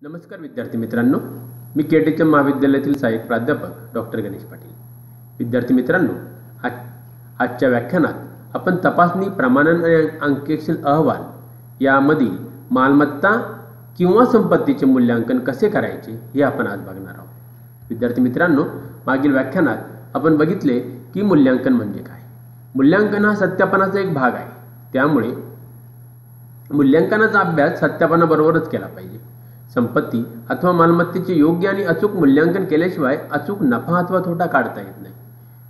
नमस्कार विद्यार्थी मित्रांनो, मी केटीच्या महाविद्यालयातील सहाय्यक प्राध्यापक डॉक्टर गणेश पाटील। विद्यार्थी मित्रांनो, आजच्या व्याख्यानात आपण तपासणी प्रमाणन आणि अंकेक्षण अहवाल यामधील मालमत्ता किंवा संपत्तीचे मूल्यांकन कसे करायचे हे आपण आज बघणार आहोत। विद्यार्थी मित्रांनो, मागील व्याख्यानात आपण बघितले की मूल्यांकन म्हणजे काय। मूल्यांकन हा सत्यापनाचा एक भाग आहे, त्यामुळे मूल्यांकनाचा अभ्यास सत्यापनाबरोबरच केला पाहिजे। संपत्ती अथवा मालमत्तेचे योग्य आणि अचूक मूल्यांकन केल्याशिवाय अचूक नफा अथवा तोटा काढता येत नाही।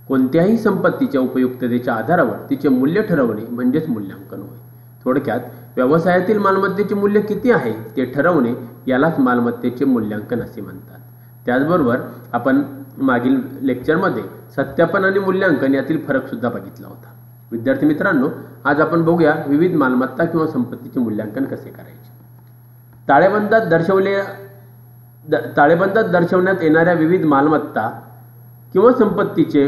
कोणत्याही संपत्तीच्या उपयुक्ततेच्या आधारावर तिचे मूल्य ठरवणे म्हणजेच मूल्यांकन होय। थोडक्यात व्यवसायातील मालमत्तेचे मूल्य किती आहे ते ठरवणे यालाच मालमत्तेचे मूल्यांकन असे म्हणतात। त्याचबरोबर आपण मागील लेक्चरमध्ये सत्यापन आणि मूल्यांकन यातील फरक सुद्धा बघितला होता। विद्यार्थी मित्रांनो, आज आपण बघूया विविध मालमत्ता किंवा संपत्तीचे मूल्यांकन कसे करायचे। ताळेबंदात दर्शवण्यात येणाऱ्या विविध मालमत्ता किंवा संपत्तीचे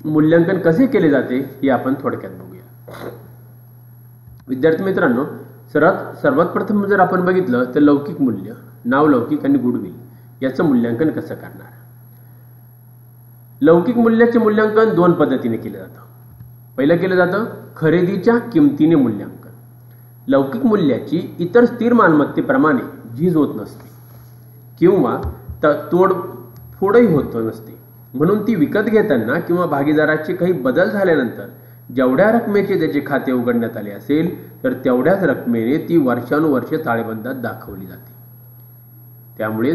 मूल्यांकन कसे केले जाते हे आपण थोडक्यात बघूया। विद्यार्थी मित्रांनो, सर्वात प्रथम जर आपण बघितलं तर लौकिक मूल्य, नावलौकिक आणि गुडविल याचं मूल्यांकन कसं करणार। लौकिक मूल्याचे मूल्यांकन दोन पद्धतीने केले जातं। पहिलं केलं जातं खरेदीच्या किमतीने मूल्यांकन। लौकिक मूल्याची इतर स्थिर मालमत्तेप्रमाणे झीज होत नसते किंवा तोडफोडही होत नसते, म्हणून ती विकत घेताना किंवा भागीदाराचे काही बदल झाल्यानंतर जेवढ्या रकमेचे त्याचे खाते उघडण्यात आले असेल तर तेवढ्याच रकमेने ती वर्षानुवर्षे ताळेबंदात दाखवली जाते। त्यामुळे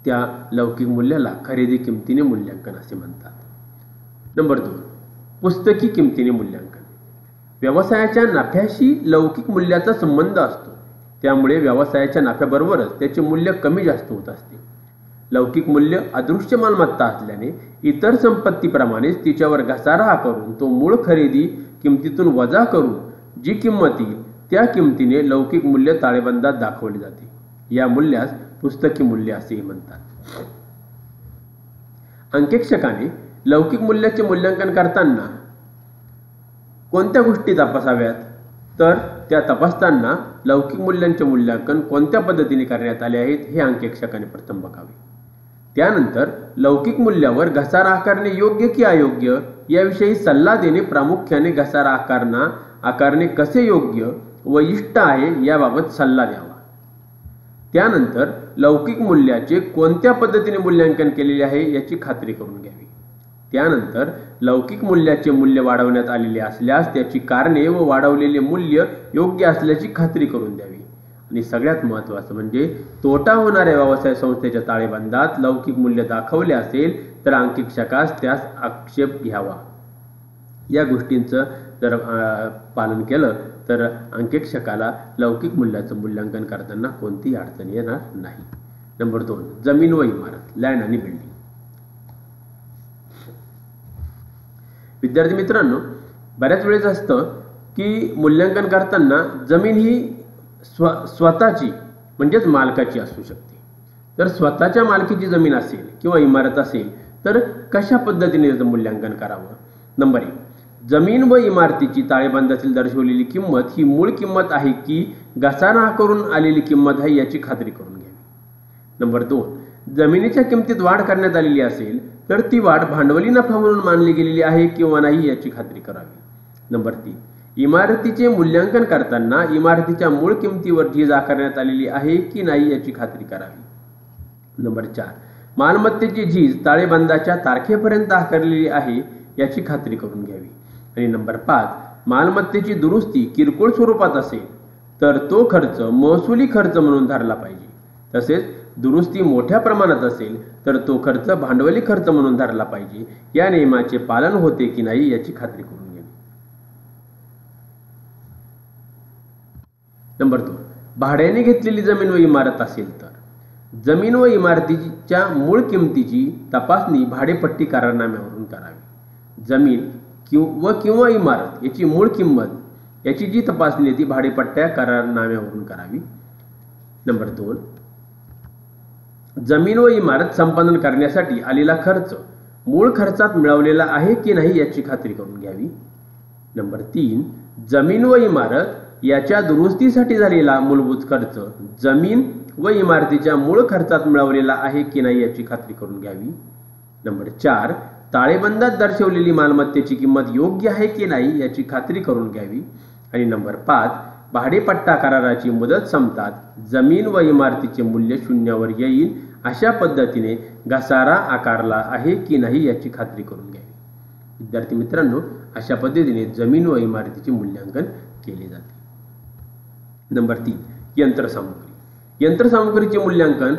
त्या लौकिक मूल्याला खरेदी किमतीने मूल्यांकन असे म्हणतात। नंबर 2, पुस्तकी किमतीने मूल्यांकन। व्यवसायाच्या नफ्याशी लौकिक मूल्याचा संबंध असतो, त्यामुळे व्यवसायाच्या नफ्याबरोबरच त्याचे मूल्य कमी जास्त होत असते। लौकिक मूल्य अदृश्य मालमत्ता असल्याने इतर संपत्तीप्रमाणेच तिच्यावर घसारा करून तो मूळ खरेदी किमतीतून वजा करून जी किंमत येईल त्या किमतीने लौकिक मूल्य ताळेबंदात दाखवले जाते। या मूल्यास पुस्तकी मूल्य असेही म्हणतात। अंकेक्षकाने लौकिक मूल्याचे मूल्यांकन करताना कोणत्या गोष्टी तपासाव्यात, तर त्या तपासताना लौकिक मूल्यांचे मूल्यांकन कोणत्या पद्धतीने करण्यात आले आहेत हे अंकेक्षकाने प्रथम बघावे। त्यानंतर लौकिक मूल्यावर घसारा आकारणे योग्य की अयोग्य याविषयी सल्ला देणे, प्रामुख्याने घसारा आकारणे कसे योग्य व इष्ट आहे याबाबत सल्ला द्यावा। त्यानंतर लौकिक मूल्याचे कोणत्या पद्धतीने मूल्यांकन केलेले आहे याची खात्री करून घ्यावी। त्यानंतर लौकिक मूल्याचे मूल्य वाढवण्यात आलेले असल्यास त्याची कारणे व वाढवलेले मूल्य योग्य असल्याची खात्री करून द्यावी। आणि सगळ्यात महत्त्वाचं म्हणजे तोटा होणाऱ्या व्यवसाय संस्थेच्या ताळेबंदात लौकिक मूल्य दाखवले असेल तर अंकेक्षकास त्यास आक्षेप घ्यावा। या गोष्टींचं जर पालन केलं तर अंकेक्षकाला लौकिक मूल्याचं मूल्यांकन करताना कोणतीही अडचण येणार नाही। नंबर 2, जमीन व इमारत, लँड आणि बिल्डिंग। विद्यार्थी मित्रांनो, बऱ्याच वेळेस असतं की मूल्यांकन करताना जमीन ही स्वतःची म्हणजेच मालकाची असू शकते। तर स्वतःच्या मालकीची जमीन असेल किंवा इमारत असेल तर कशा पद्धतीने त्याचं मूल्यांकन करावं। नंबर 1, जमीन व इमारतीची ताळेबंदातील दर्शवलेली किंमत ही मूळ किंमत आहे की घसारा करून आलेली किंमत आहे याची खात्री करून घ्यावी। नंबर 2, जमिनीच्या किमतीत वाढ करण्यात आलेली असेल तर ती वाढ भांडवली नफा म्हणून मानली गेलेली आहे किंवा नाही याची खात्री करावी। नंबर 3, इमारतीचे मूल्यांकन करताना इमारतीच्या मूळ किमतीवर झीज आकारण्यात आलेली आहे की नाही याची खात्री करावी। नंबर 4, मालमत्तेची झीज ताळेबंदाच्या तारखेपर्यंत आकारलेली आहे याची खात्री करून घ्यावी। आणि नंबर 5, मालमत्तेची दुरुस्ती किरकोळ स्वरूपात असेल तर तो खर्च महसुली खर्च म्हणून धरला पाहिजे। तसेच दुरुस्ती मोठ्या प्रमाणात असेल तर तो खर्च भांडवली खर्च म्हणून धरला पाहिजे। या नियमाचे पालन होते की नाही याची खात्री करून घ्यावी। नंबर 2, भाड्याने घेतलेली जमीन व इमारत असेल तर जमीन व इमारतीच्या मूळ किमतीची तपासणी भाडेपट्टी करारनाम्यावरून करावी। जमीन किंवा इमारत याची मूळ किंमत याची जी तपासणी ती भाडेपट्ट्या करारनाम्यावरून करावी। नंबर 2, जमीन व इमारत संपादन करण्यासाठी आलेला खर्च मूळ खर्चात मिळवलेला आहे की नाही याची खात्री करून घ्यावी। नंबर 3, जमीन व इमारत याच्या दुरुस्तीसाठी झालेला मूलभूत खर्च जमीन व इमारतीच्या मूळ खर्चात मिळवलेला आहे की नाही याची खात्री करून घ्यावी. नंबर 4, ताळेबंदात दर्शवलेली मालमत्तेची किंमत योग्य आहे की नाही याची खात्री करून घ्यावी. आणि नंबर 5, भाडेपट्टा कराराची मुदत संपतात जमीन व इमारतीचे मूल्य शून्यावर येईल अशा पद्धतीने घसारा आकारला आहे की नाही याची खात्री करून घ्यावी. विद्यार्थी मित्रांनो, अशा पद्धतीने जमीन व इमारतीचे मूल्यांकन केले जाते. नंबर 3, यंत्रसामुग्री. यंत्रसामुग्रीचे मूल्यांकन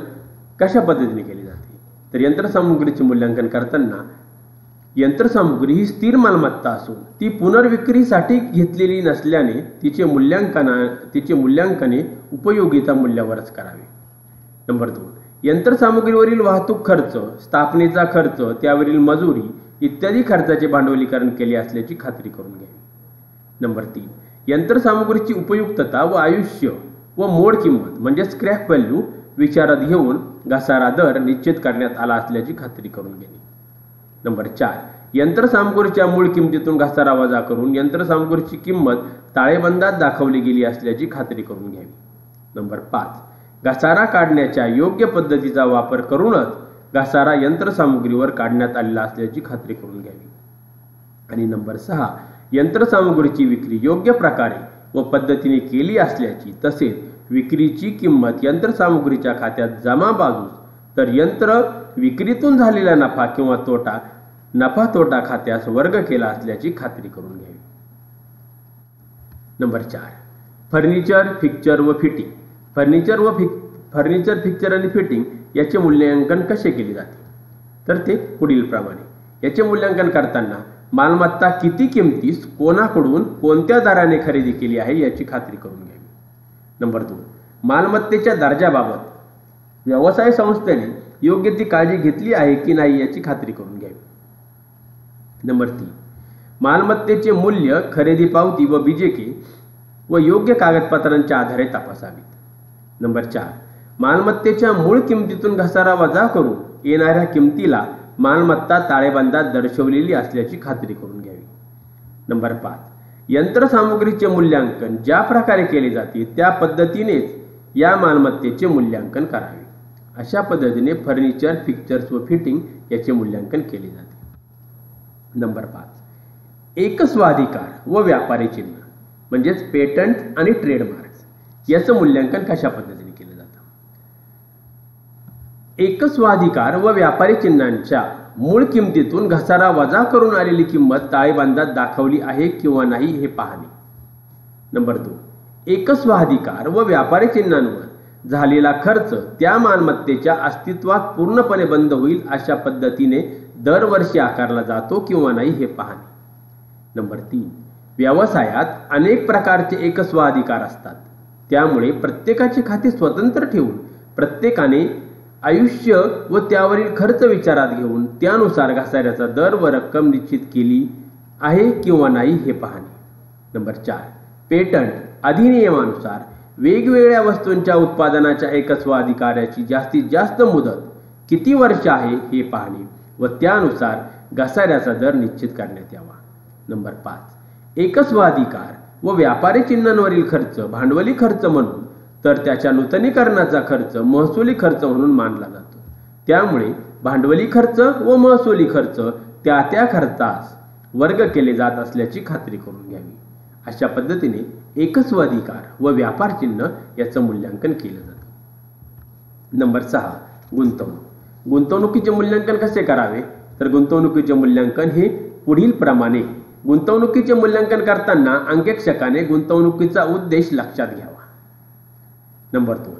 कशा पद्धतीने केले जाते? तर यंत्रसामुग्रीचे मूल्यांकन करताना यंत्रसामुग्री ही स्थिर मालमत्ता असून ती पुनर्विक्रीसाठी घेतलेली नसल्याने तिचे मूल्यांकने उपयोगिता मूल्यावरच करावे. नंबर 2, यंत्रसामुग्रीवरील वाहतूक खर्च, स्थापनेचा खर्च, त्यावरील मजुरी इत्यादी खर्चाचे भांडवलीकरण केले असल्याची खात्री करून घ्यावी. नंबर 3, यंत्रसामुग्रीची उपयुक्तता व आयुष्य व मोड किंमत म्हणजे स्क्रॅप व्हॅल्यू विचारात घेऊन घसारा दर निश्चित करण्यात आला असल्याची खात्री करून घेणे. नंबर 4, यंत्रसामुग्रीच्या मूळ किमतीतून घसारा वजा करून यंत्रसामुग्रीची किंमत ताळेबंदात दाखवली गेली असल्याची खात्री करून घ्यावी. नंबर 5, घसारा काढण्याच्या योग्य पद्धतीचा वापर करूनच घसारा यंत्रसामुग्रीवर काढण्यात आलेला असल्याची खात्री करून घ्यावी. आणि नंबर 6, यंत्रसामुग्रीची विक्री योग्य प्रकारे व पद्धतीने केली असल्याची तसेच विक्रीची किंमत यंत्रसामुग्रीच्या खात्यात जमा बाजूस तर यंत्र विक्रीतून झालेला नफा किंवा तोटा नफा तोटा खात्यास वर्ग केला असल्याची खात्री करून घ्यावी. नंबर 4, फर्निचर, फिक्चर व फिटिंग. फर्निचर, फिक्चर आणि फिटिंग याचे मूल्यांकन कसे केले जाते? तर ते पुढील प्रमाणे. याचे मूल्यांकन करताना मालमत्ता किती किमतीस कोणाकडून कोणत्या दराने खरेदी केली आहे याची खात्री करून घ्यावी. नंबर 2, मालमत्तेच्या दर्जाबाबत व्यवसाय संस्थेने योग्य ती काळजी घेतली आहे की नाही याची खात्री करून घ्यावी. नंबर 3, मालमत्तेचे मूल्य खरेदी पावती व बिजेके व योग्य कागदपत्रांच्या आधारे तपासावी. नंबर 4, मालमत्तेच्या मूळ किमतीतून घसारा वजा करून येणाऱ्या किमतीला मालमत्ता ताळेबंदात दर्शवलेली असल्याची खात्री करून घ्यावी. नंबर 5, यंत्रसामुग्रीचे मूल्यांकन ज्या प्रकारे केले जाते त्या पद्धतीनेच या मालमत्तेचे मूल्यांकन करावे. अशा पद्धतीने फर्निचर, फिक्चर्स व फिटिंग याचे मूल्यांकन केले जाते. नंबर 5, एकस्वाधिकार व व्यापारी चिन्ह म्हणजेच पेटंट आणि ट्रेडमार्क्स याचं मूल्यांकन कशा पद्धतीने केलं जातं? एकस्वाधिकार व व्यापारी चिन्हांच्या मूळ किमतीतून घसारा वजा करून आलेली किंमत ताळेबंदात दाखवली आहे किंवा नाही हे पाहणे. नंबर 2, एकस्वाधिकार व व्यापारी चिन्हांवर झालेला खर्च त्या मालमत्तेच्या अस्तित्वात पूर्णपणे बंद होईल अशा पद्धतीने दरवर्षी आकारला जातो किंवा नाही हे पाहणे. नंबर 3, व्यवसायात अनेक प्रकारचे एकस्वाधिकार असतात. त्यामुळे प्रत्येकाचे खाते स्वतंत्र ठेवून प्रत्येकाने आयुष्य व त्यावरील खर्च विचारात घेऊन त्यानुसार घसाऱ्याचा दर व रक्कम निश्चित केली आहे किंवा नाही हे पाहणे. नंबर 4, पेटंट अधिनियमानुसार वेगवेगळ्या वस्तूंच्या उत्पादनाच्या एकस्वाधिकाराची जास्तीत जास्त मुदत किती वर्ष आहे हे पाहणे व त्यानुसार घसाऱ्याचा दर निश्चित करण्यात यावा. नंबर 5, एकस्वाधिकार व व्यापारी चिन्हांवरील खर्च भांडवली खर्च म्हणून तर त्याच्या नूतनीकरणाचा खर्च महसुली खर्च म्हणून मानला जातो. त्यामुळे भांडवली खर्च व महसुली खर्च त्या त्या खर्चास वर्ग केले जात असल्याची खात्री करून घ्यावी. अशा पद्धतीने एकस्वाधिकार व व्यापार चिन्ह याचं मूल्यांकन केलं जातं. नंबर 6, गुंतवणूक. गुंतवणुकीचे मूल्यांकन कसे करावे? तर गुंतवणुकीचे मूल्यांकन हे पुढील प्रमाणे. गुंतवणुकीचे मूल्यांकन करताना अंकेक्षकाने गुंतवणुकीचा उद्देश लक्षात घ्यावा. नंबर 2,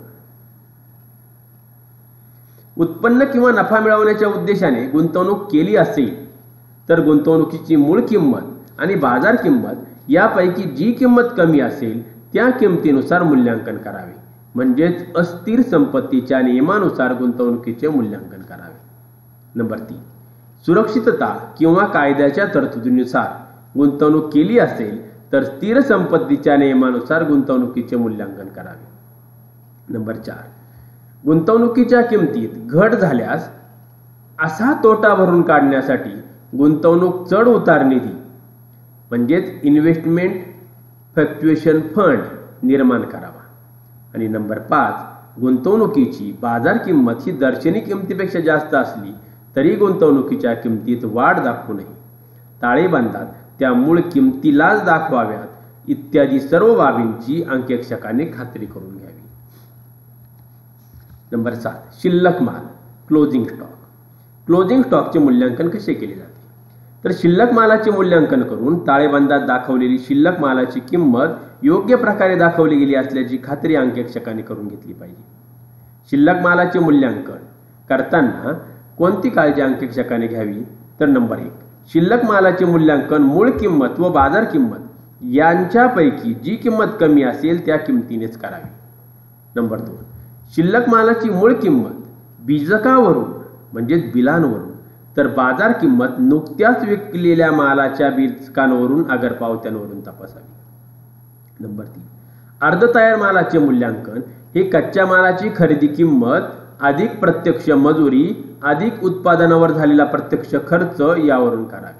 उत्पन्न किंवा नफा मिळवण्याच्या उद्देशाने गुंतवणूक केली असेल तर गुंतवणुकीची मूळ किंमत आणि बाजार किंमत यापैकी जी किंमत कमी असेल त्या किमतीनुसार मूल्यांकन करावे. म्हणजेच अस्थिर संपत्तीच्या नियमानुसार गुंतवणुकीचे मूल्यांकन करावे. नंबर 3, सुरक्षितता किंवा कायद्याच्या तरतुदीनुसार गुंतवणूक केली असेल तर स्थिर संपत्तीच्या नियमानुसार गुंतवणुकीचे मूल्यांकन करावे. नंबर 4, गुंतवणुकीच्या किमतीत घट झाल्यास असा तोटा भरून काढण्यासाठी गुंतवणूक चढ उतार निधी म्हणजेच इन्व्हेस्टमेंट फ्लक्च्युएशन फंड निर्माण करावा. आणि नंबर 5, गुंतवणुकीची बाजार किंमत ही दर्शनी किमतीपेक्षा जास्त असली तरी गुंतवणुकीच्या किमतीत वाढ दाखवू नये, ताळेबंदात त्या मूळ किमतीलाच दाखवाव्यात इत्यादी सर्व बाबींची अंकेक्षकाने खात्री करून घ्यावी. नंबर 7, शिल्लक माल क्लोजिंग स्टॉक. क्लोजिंग स्टॉकचे मूल्यांकन कसे केले जाते? तर शिल्लक मालाचे मूल्यांकन करून ताळेबंदात दाखवलेली शिल्लक मालाची किंमत योग्य प्रकारे दाखवली गेली असल्याची खात्री अंकेक्षकाने करून घेतली पाहिजे. शिल्लक मालाचे मूल्यांकन करताना कोणती काळजी अंकेक्षकाने घ्यावी? तर नंबर 1, शिल्लक मालाचे मूल्यांकन मूळ किंमत व बाजार किंमत यांच्यापैकी जी किंमत कमी असेल त्या किमतीनेच करावी. नंबर 2, शिल्लक मालाची मूळ किंमत बीजकावरून म्हणजेच बिलांवरून तर बाजार किंमत नुकत्याच विकलेल्या मालाच्या बीजकांवरून अगर पावत्यांवरून तपासावी. नंबर 3, अर्धतयार मालाचे मूल्यांकन हे कच्च्या मालाची खरेदी किंमत अधिक प्रत्यक्ष मजुरी अधिक उत्पादनावर झालेला प्रत्यक्ष खर्च यावरून करावे.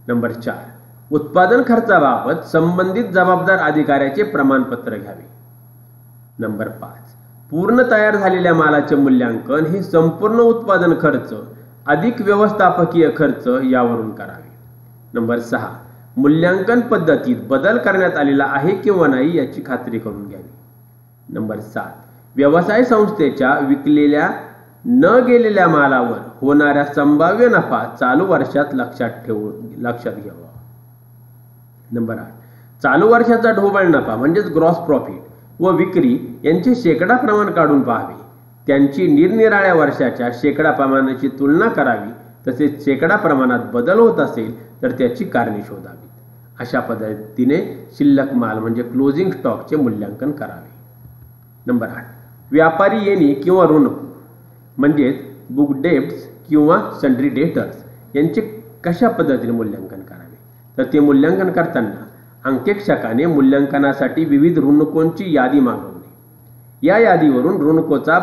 नंबर 4, उत्पादन खर्चाबाबत संबंधित जबाबदार अधिकाऱ्याचे प्रमाणपत्र घ्यावे. नंबर 5, पूर्ण तयार झालेल्या मालाचे मूल्यांकन हे संपूर्ण उत्पादन खर्च अधिक व्यवस्थापकीय खर्च यावरून करावे. नंबर 6, मूल्यांकन पद्धतीत बदल करण्यात आलेला आहे किंवा नाही याची खात्री करून घ्यावी. नंबर 7, व्यवसाय संस्थेच्या विकलेल्या न गेलेल्या मालावर होणाऱ्या संभाव्य नफा चालू वर्षात लक्षात घ्यावा. नंबर 8, चालू वर्षाचा ढोबळ नफा म्हणजेच ग्रॉस प्रॉफिट व विक्री यांचे शेकडा प्रमाण काढून पाहावे. त्यांची निरनिराळ्या वर्षाच्या शेकडा प्रमाणाची तुलना करावी. तसेच शेकडा प्रमाणात बदल होत असेल तर त्याची कारणे शोधावी. अशा पद्धतीने शिल्लक माल म्हणजे क्लोजिंग स्टॉकचे मूल्यांकन करावे. नंबर 8, व्यापारी येणी किंवा ऋण म्हणजेच बुक डेब्ट्स किंवा सन्ड्री डेटर्स यांचे कशा पद्धतीने मूल्यांकन करावे? तर ते मूल्यांकन करताना अंकेक्षकाने मूल्यांकनासाठी विविध ऋणकोंची यादी मागवणे. या यादीवरून ऋणकोचा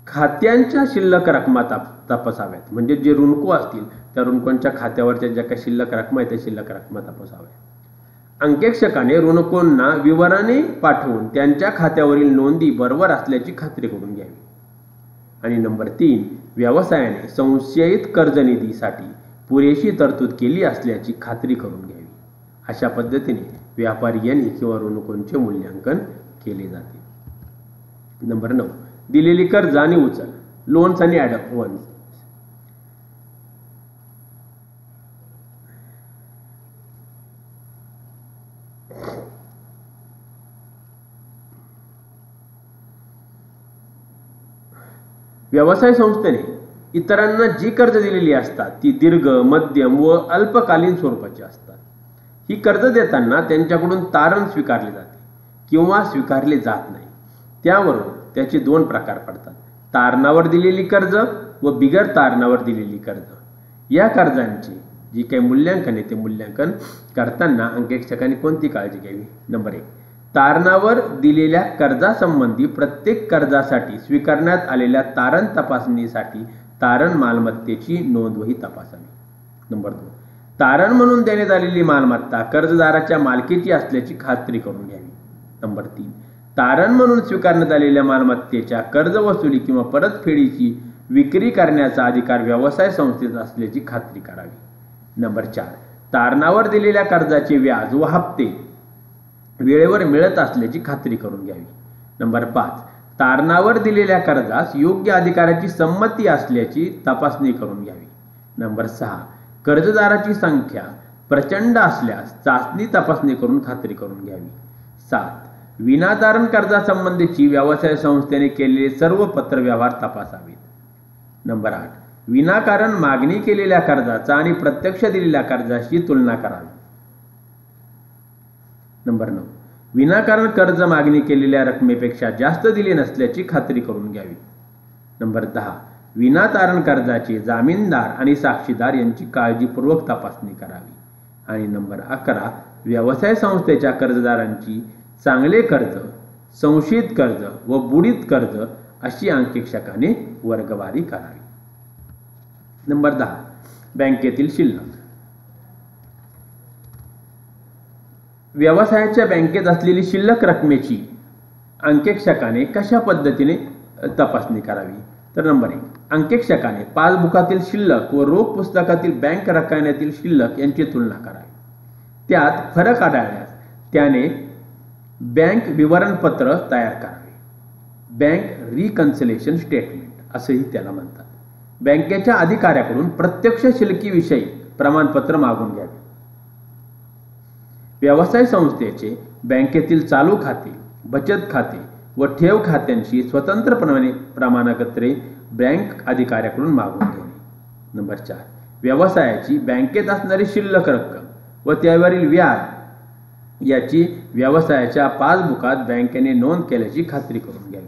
खात्यांच्या शिल्लक रकमा तपासाव्यात. म्हणजे जे ऋणको असतील त्या ऋणकोंच्या खात्यावरच्या ज्या काही शिल्लक रकमा आहेत त्या शिल्लक रकमा तपासाव्या. अंकेक्षकाने ऋणकोंना विवरणे पाठवून त्यांच्या खात्यावरील नोंदी बरोबर असल्याची खात्री करून घ्यावी. आणि नंबर 3, व्यवसायाने संशयित कर्ज निधीसाठी पुरेशी तरतूद केली असल्याची खात्री करून घ्यावी. अशा पद्धतीने व्यापारी येणी किंवा ऋणकोंचे मूल्यांकन केले जाते. नंबर 9, दिलेली कर्ज आणि उचल लोन्स आणि ॲडव्हान्स. व्यवसाय संस्थेने इतरांना जी कर्ज दिलेली असतात ती दीर्घ मध्यम व अल्पकालीन स्वरूपाची असतात. ही कर्ज देताना त्यांच्याकडून तारण स्वीकारले जाते किंवा स्वीकारले जात नाही. त्यावरून त्याचे 2 प्रकार पडतात: तारणावर दिलेली कर्ज व बिगर तारणावर दिलेली कर्ज. या कर्जांचे जी काही मूल्यांकन आहे ते मूल्यांकन करताना अंकेक्षकांनी कोणती काळजी घ्यावी? नंबर 1, तारणावर दिलेल्या कर्जासंबंधी प्रत्येक कर्जासाठी स्वीकारण्यात आलेल्या तारण तपासणीसाठी तारण मालमत्तेची नोंदवही तपासावी. नंबर 2, तारण म्हणून देण्यात आलेली मालमत्ता कर्जदाराच्या मालकीची असल्याची खात्री करून घ्यावी. नंबर 3, तारण म्हणून स्वीकारण्यात आलेल्या मालमत्तेच्या कर्ज वसुली किंवा परतफेडीची विक्री करण्याचा अधिकार व्यवसाय संस्थेत असल्याची खात्री करावी. नंबर 4, तारणावर दिलेल्या कर्जाचे व्याज व हप्ते वेळेवर मिळत असल्याची खात्री करून घ्यावी. नंबर 5, तारणावर दिलेल्या कर्जास योग्य अधिकाऱ्याची संमती असल्याची तपासणी करून घ्यावी. नंबर 6, कर्जदाराची संख्या प्रचंड असल्यास चाचणी तपासणी करून खात्री करून घ्यावी. 7, विनातारण कर्जासंबंधीची व्यवसाय संस्थेने केलेले सर्व पत्रव्यवहार तपासावेत. नंबर 8, विनाकारण मागणी केलेल्या कर्जाचा आणि प्रत्यक्ष दिलेल्या कर्जाशी तुलना करावी. नंबर 9, विनाकारण कर्ज मागणी केलेल्या रकमेपेक्षा जास्त दिले नसल्याची खात्री करून घ्यावी. नंबर 10, विनातारण कर्जाचे जामीनदार आणि साक्षीदार यांची काळजीपूर्वक तपासणी करावी. आणि नंबर 11, व्यवसाय संस्थेच्या कर्जदारांची चांगले कर्ज, संशयित कर्ज व बुडीत कर्ज अशी अंकेक्षकाने वर्गवारी करावी. नंबर 10, बँकेतील शिल्लक. व्यवसायाच्या बँकेत असलेली शिल्लक रकमेची अंकेक्षकाने कशा पद्धतीने तपासणी करावी? तर नंबर 1, अंकेक्षकाने पासबुकातील शिल्लक व रोख पुस्तकातील बँक रकान्यातील शिल्लक यांची तुलना करावी. त्यात फरक आढळल्यास त्याने बँक विवरणपत्र तयार करावे. बँक रिकन्सिलेशन स्टेटमेंट असंही त्याला म्हणतात. बँकेच्या अधिकाऱ्याकडून प्रत्यक्ष शिल्लकीविषयी प्रमाणपत्र मागून घ्यावे. व्यवसाय संस्थेचे बँकेतील चालू खाते, बचत खाते व ठेव खात्यांशी स्वतंत्रपणे प्रमाणपत्रे बँक अधिकाऱ्याकडून मागून घ्यावी. नंबर 4, व्यवसायाची बँकेत असणारी शिल्लक रक्कम व त्यावरील व्याज याची व्यवसायाच्या पासबुकात बँकेने नोंद केल्याची खात्री करून घ्यावी.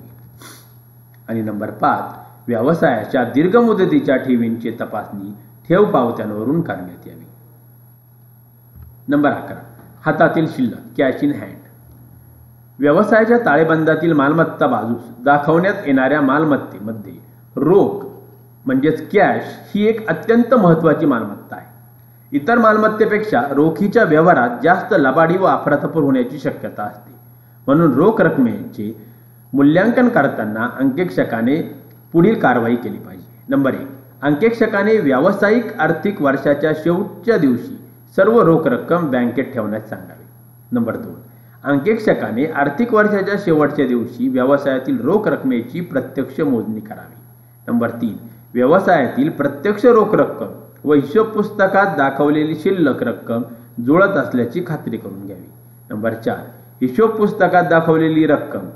आणि नंबर 5, व्यवसायाच्या दीर्घ मुदतीच्या ठेवींची तपासणी ठेव पावत्यांवरून करण्यात यावी. नंबर 11, हातातील शिल्लक कॅश इन हँड. व्यवसायाच्या ताळेबंदातील मालमत्ता बाजूस दाखवण्यात येणाऱ्या मालमत्तेमध्ये रोख म्हणजेच कॅश ही एक अत्यंत महत्त्वाची मालमत्ता आहे. इतर मालमत्तेपेक्षा रोखीच्या व्यवहारात जास्त लबाडी व अफरातफर होण्याची शक्यता असते. म्हणून रोख रकमेचे मूल्यांकन करताना अंकेक्षकाने पुढील कारवाई केली पाहिजे. नंबर 1, अंकेक्षकाने व्यावसायिक आर्थिक वर्षाच्या शेवटच्या दिवशी सर्व रोख रक्कम बँकेत ठेवण्यास सांगावे. नंबर 2, अंकेक्षकाने आर्थिक वर्षाच्या शेवटच्या दिवशी व्यवसायातील रोख रकमेची प्रत्यक्ष मोजणी करावी. नंबर 3, व्यवसायातील प्रत्यक्ष रोख रक्कम व हिशोब पुस्तकात दाखवलेली शिल्लक रक्कम जुळत असल्याची खात्री करून घ्यावी. नंबर 4, हिशोब पुस्तकात दाखवलेली रक्कम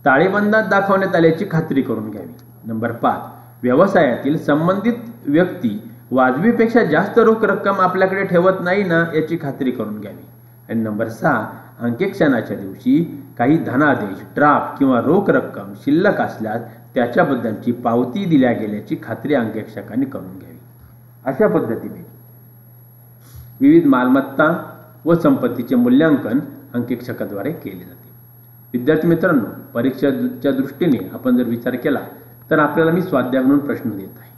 ताळेबंदात दाखवण्यात आल्याची खात्री करून घ्यावी. नंबर 5, व्यवसायातील संबंधित व्यक्ती वाजवीपेक्षा जास्त रोख रक्कम आपल्याकडे ठेवत नाही ना याची खात्री करून घ्यावी. आणि नंबर 6, अंकेक्षणाच्या दिवशी काही धनादेश, ड्राफ्ट किंवा रोख रक्कम शिल्लक असल्यास त्याच्याबद्दलची पावती दिल्या गेल्याची खात्री अंकेक्षकांनी करून घ्यावी. अशा पद्धतीने विविध मालमत्ता व संपत्तीचे मूल्यांकन अंकेक्षकाद्वारे केले जाते. विद्यार्थी मित्रांनो, परीक्षेच्या दृष्टीने आपण जर विचार केला तर आपल्याला मी स्वाध्याय म्हणून प्रश्न देत आहे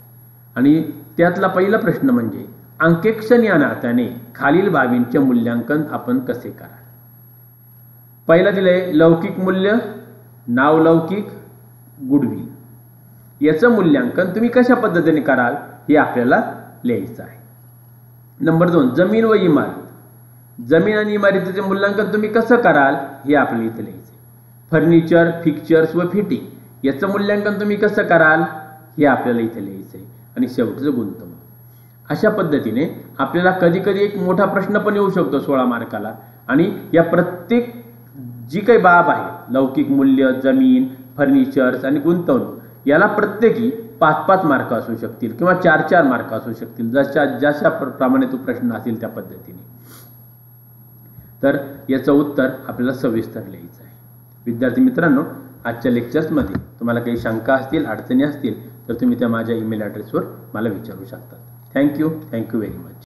आणि त्यातला पहिला प्रश्न म्हणजे अंकेक्षण या नात्याने खालील बाबींचे मूल्यांकन आपण कसे कराल? पहिला दिलंय लौकिक मूल्य, नावलौकिक, गुडविल. याचं मूल्यांकन तुम्ही कशा पद्धतीने कराल हे आपल्याला लिहायचं आहे. नंबर 2, जमीन व इमारत. जमीन आणि इमारतीचे मूल्यांकन तुम्ही कसं कराल हे आपल्याला इथे लिहायचं आहे. फर्निचर, फिक्चर्स व फिटिंग याचं मूल्यांकन तुम्ही कसं कराल हे आपल्याला इथे लिहायचं आहे. आणि शेवटचं गुंतवणूक. अशा पद्धतीने आपल्याला कधी कधी एक मोठा प्रश्न पण येऊ शकतो 16 मार्काला. आणि या प्रत्येक जी काही बाब आहे, लौकिक मूल्य, जमीन, फर्निचर्स आणि गुंतवणूक, याला प्रत्येकी 5-5 मार्क असू शकतील किंवा 4-4 मार्क असू शकतील, जशा प्रमाणे तो प्रश्न असेल त्या पद्धतीने. तर याचं उत्तर आपल्याला सविस्तर लिहायचं आहे. विद्यार्थी मित्रांनो, आजच्या लेक्चर्समध्ये तुम्हाला काही शंका असतील, अडचणी असतील तर तुम्ही त्या माझ्या ईमेल ॲड्रेसवर मला विचारू शकता. Thank you very much.